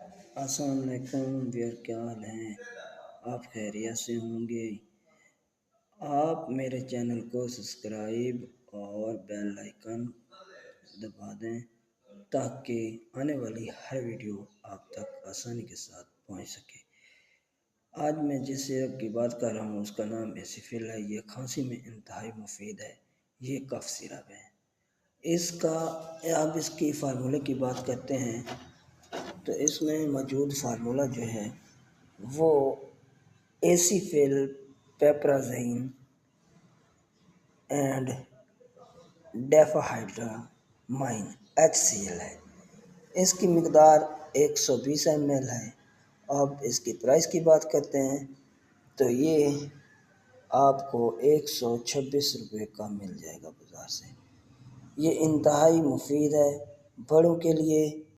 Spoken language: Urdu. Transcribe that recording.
السلام علیکم ویئر، کیا حال ہیں؟ آپ خیریت سے ہوں گے؟ آپ میرے چینل کو سبسکرائب اور بیل آئیکن دبا دیں تاکہ آنے والی ہر ویڈیو آپ تک آسانی کے ساتھ پہنچ سکے۔ آج میں جس سیرپ کی بات کر رہا ہوں اس کا نام ایسیفل ہے۔ یہ کھانسی میں انتہائی مفید ہے۔ یہ کف سیرپ ہے۔ آپ اس کی فارمولے کی بات کرتے ہیں تو اس میں موجود فارمولہ جو ہے وہ ایسیفل پیپرازائن اینڈ ڈیفاہائڈرامائن HCl ہے۔ اس کی مقدار 120 ml ہے۔ اب اس کی پرائس کی بات کرتے ہیں تو یہ آپ کو 126 روپے کا مل جائے گا بازار سے۔ یہ انتہائی مفید ہے بڑوں کے لیے